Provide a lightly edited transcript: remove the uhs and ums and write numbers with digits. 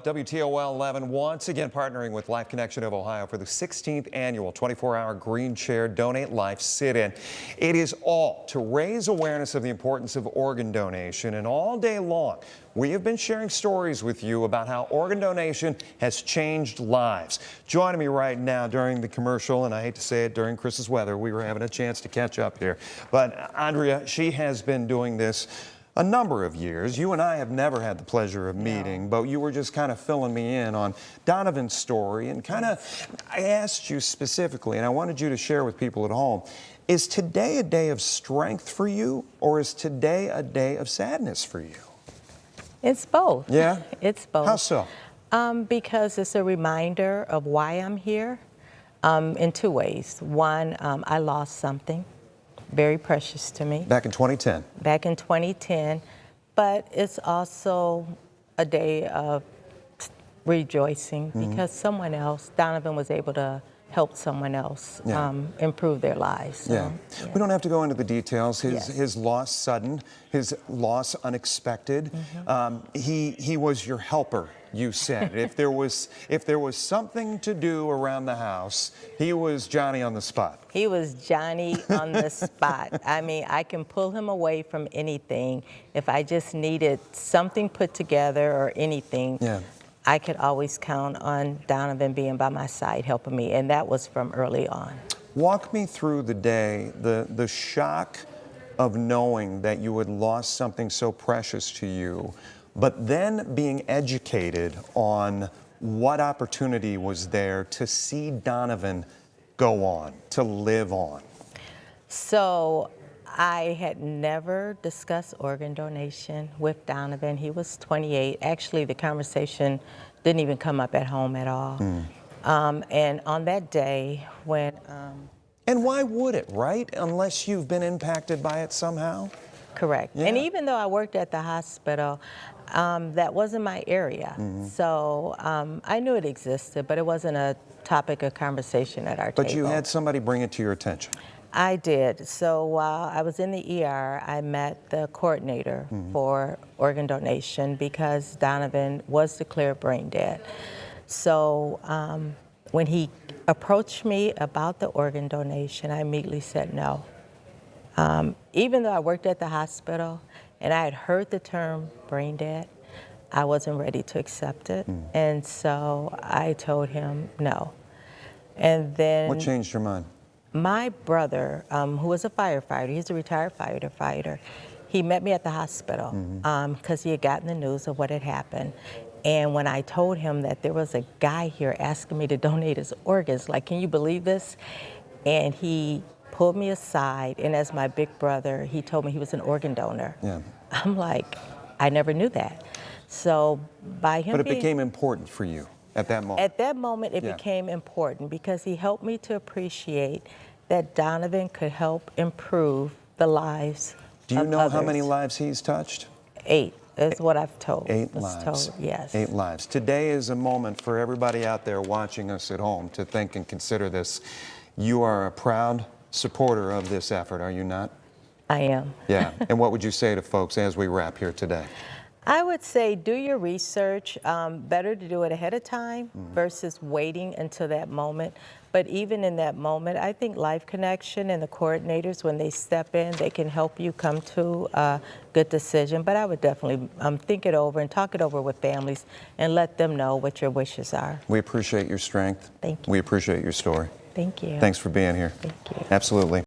WTOL 11 once again partnering with Life Connection of Ohio for the 16th annual 24-hour Green Chair Donate Life sit-in. It is all to raise awareness of the importance of organ donation, and all day long we have been sharing stories with you about how organ donation has changed lives. Joining me right now during the commercial, and I hate to say it, during Chris's weather, we were having a chance to catch up here, but Andrea, she has been doing this a number of years. You and I have never had the pleasure of meeting, but you were just kind of filling me in on Donovan's story, and kind of, I asked you specifically, and I wanted you to share with people at home, is today a day of strength for you, or is today a day of sadness for you? It's both. Yeah? It's both. How so? Because it's a reminder of why I'm here in two ways. One, I lost something very precious to me. Back in 2010. Back in 2010, but it's also a day of rejoicing because someone else, Donovan, was able to help someone else improve their lives. So, we don't have to go into the details. His loss sudden, his loss unexpected. He was your helper, you said. if there was something to do around the house, he was Johnny on the spot. He was Johnny on the spot. I mean, I can pull him away from anything. If I just needed something put together or anything, I could always count on Donovan being by my side helping me, and that was from early on. Walk me through the day, the shock of knowing that you had lost something so precious to you, but then being educated on what opportunity was there to see Donovan go on, to live on. So I had never discussed organ donation with Donovan. He was 28. Actually, the conversation didn't even come up at home at all. And on that day when... and why would it, right? Unless you've been impacted by it somehow? Correct. And even though I worked at the hospital, that wasn't my area. So I knew it existed, but it wasn't a topic of conversation at our table. But you had somebody bring it to your attention. I did. So while I was in the ER, I met the coordinator for organ donation because Donovan was declared brain dead. So when he approached me about the organ donation, I immediately said no. Even though I worked at the hospital and I had heard the term brain dead, I wasn't ready to accept it. And so I told him no. And then... What changed your mind? My brother, who was a firefighter, he's a retired firefighter, he met me at the hospital because he had gotten the news of what had happened. And when I told him that there was a guy here asking me to donate his organs, like, can you believe this? And he pulled me aside, and as my big brother, he told me he was an organ donor. I'm like, I never knew that. So by him But it became important for you at that moment? At that moment, it became important because he helped me to appreciate that Donovan could help improve the lives of others. Do you know how many lives he's touched? 8 is what I've told. 8 lives. Told, yes. 8 lives. Today is a moment for everybody out there watching us at home to think and consider this. You are a proud supporter of this effort, are you not? I am. Yeah. And what would you say to folks as we wrap here today? I would say do your research. Better to do it ahead of time versus waiting until that moment. But even in that moment, I think Life Connection and the coordinators, when they step in, they can help you come to a good decision. But I would definitely think it over and talk it over with families and let them know what your wishes are. We appreciate your strength. Thank you. We appreciate your story. Thank you. Thanks for being here. Thank you. Absolutely.